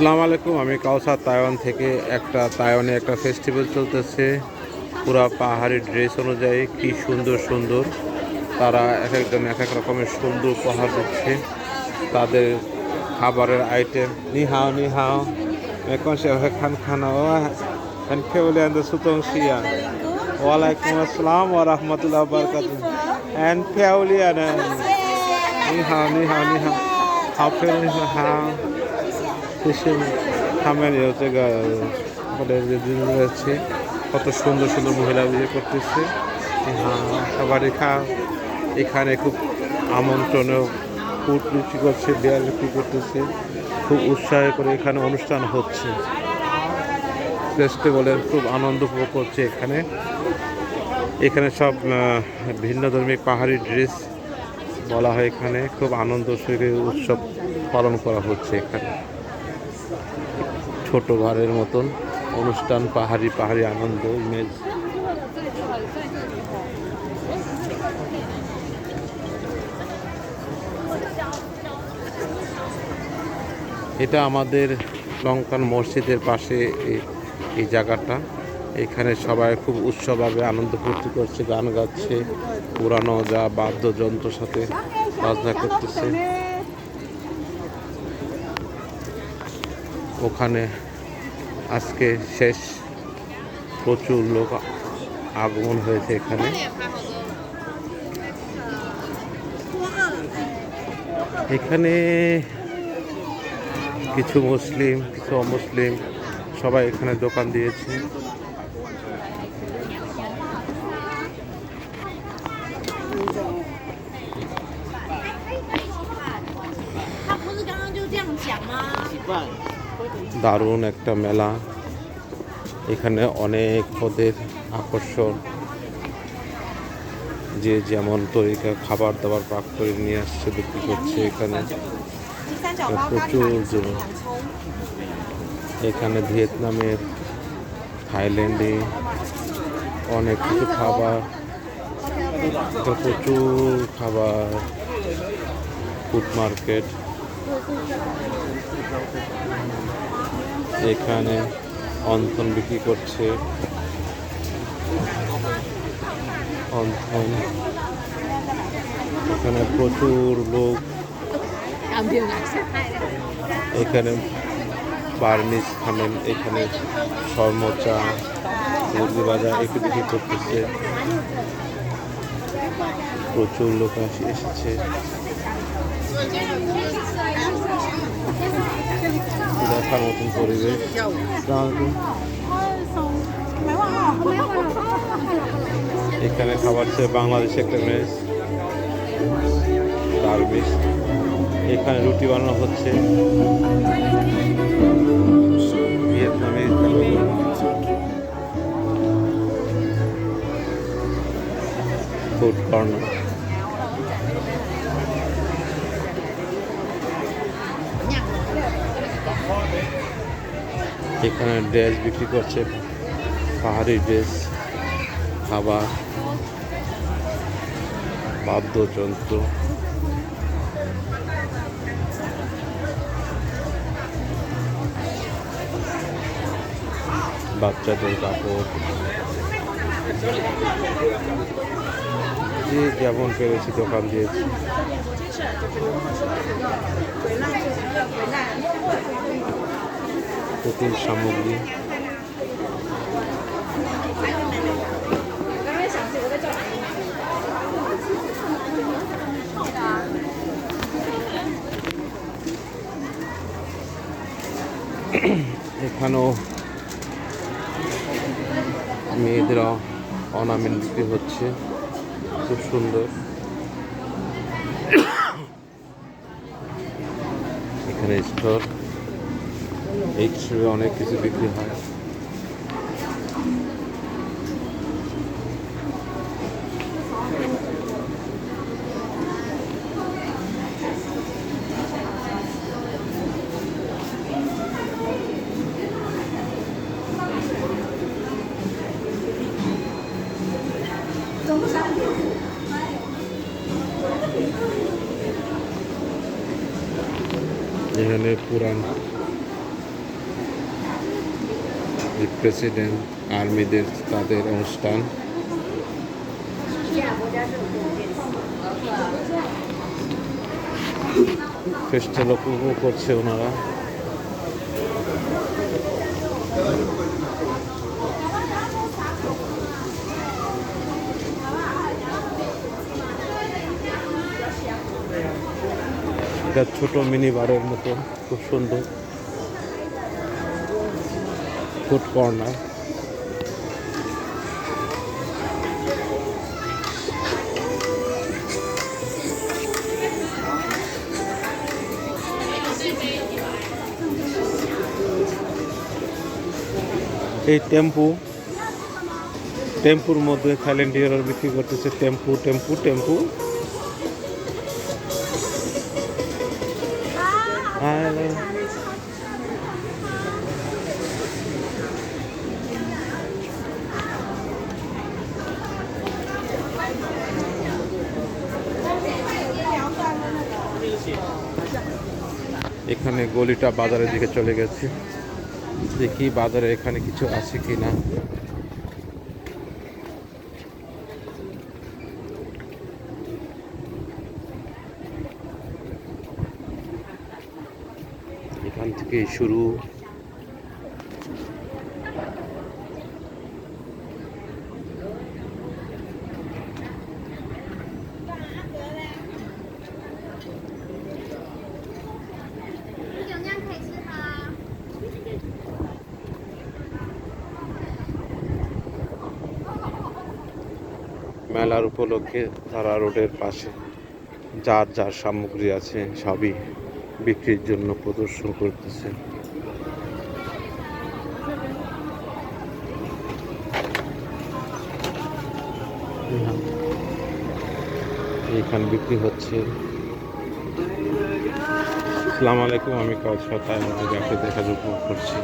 আসসালামু আলাইকুম। আমি কাউসার তাইওয়ান থেকে। তাইওয়ানে একটা ফেস্টিভ্যাল চলতেছে। পুরা পাহাড়ি ড্রেস অনুযায়ী কি সুন্দর সুন্দর তারা এক একজন এক এক রকমের সুন্দর উপহার দিচ্ছে। তাদের খাবারের আইটেম নিহাও নিহাও খান খানা ও খেলে সুতং শিয়া ওয়ালাইকুম আসসালাম ওয়া রাহমাতুল্লাহি ওয়া বারাকাতুহু এন্ড ফেউলিয়ানা নিহাও নিহাও নিহাও হাফেল নিহাও যাচ্ছে। কত সুন্দর সুন্দর মহিলা বিয়ে করতেছে। সবার এখানে খুব আমন্ত্রণেও ফুট বিক্রি করছে, বিয়ার বিক্রি করতেছে। খুব উৎসাহ করে এখানে অনুষ্ঠান হচ্ছে। ফেস্টিভ্যালের খুব আনন্দ উপভোগ করছে এখানে। এখানে সব ভিন্ন ধর্মী পাহাড়ি ড্রেস বলা হয়। এখানে খুব আনন্দ সহিত উৎসব পালন করা হচ্ছে। এখানে ছোট ঘরের মতন অনুষ্ঠান, পাহাড়ি পাহাড়ি আনন্দ ইমেজ। এটা আমাদের লঙ্কান মসজিদের পাশে এই জায়গাটা। এখানে সবাই খুব উৎসবভাবে আনন্দ ফুর্তি করছে, গান গাচ্ছে, পুরানো যা বাদ্যযন্ত্রের সাথে বাজনা করতেছে। ওখানে আজকে শেষ, প্রচুর লোক আগমন হয়েছে এখানে। এখানে কিছু মুসলিম, কিছু অমুসলিম সবাই এখানে দোকান দিয়েছে। দারুণ একটা মেলা। এখানে অনেক পদের আকর্ষণ, যে যেমন তরিকা খাবার দাবার পাক করে নিয়ে আসছে, বিক্রি করছে। এখানে প্রচুর জিনিস। এখানে ভিয়েতনামের, থাইল্যান্ডে অনেক কিছু খাবার, প্রচুর খাবার, ফুড মার্কেট। এখানে অন্থন বিক্রি করছে, অন্থন। এখানে প্রচুর লোক। এখানে বার্মিজ খামেন, এখানে শর্মচা, মুরগি বাজার একটু বিক্রি করতেছে। প্রচুর লোক এসেছে। দেখার মতন পরিবেশ। এখানে খাবার হচ্ছে বাংলাদেশে একটা মেস, বার্মিজ। এখানে রুটি বানানো হচ্ছে, ভিয়েতনামি ফুড কর্নার। এখানে ড্রেস বিক্রি করছে, পাহাড়ি ড্রেস, খাবার, বাদ্যযন্ত্র। বাচ্চাদের কাপড়, যে যেমন পেরেছি দোকান দিয়েছি। পুতুল সামগ্রী। এখানেও মেয়েদের অর্নামেন্ট বিক্রি হচ্ছে, খুব সুন্দর। এখানে স্টোর, এই হিসেবে অনেক কিছু বিক্রি হয়। এখানে পুরান প্রেসিডেন্ট আর্মিদের তাদের অনুষ্ঠান। ফেস্টিভ্যাল উপভোগ করছে ওনারা। এটা ছোট মিনি বারের মতো, খুব সুন্দর ফুড কর্নার। এই টেম্পুর মধ্যে থাইল্যান্ড ডিয়ার বিক্রি করতেছে। টেম্পু টেম্পু টেম্পু এখানে গলিটা বাজারের দিকে চলে গেছে। দেখি বাজারে এখানে কিছু আছে কিনা। এখান থেকে শুরু। মেলার উপলক্ষে তারা রোডের পাশে যার যার সামগ্রী আছে সবই বিক্রির জন্য প্রদর্শন করতেছে। এইখানে বিক্রি হচ্ছে। আসসালামু আলাইকুম, আমি কাউসার তাই আমাদের দেখা উপভোগ করছি।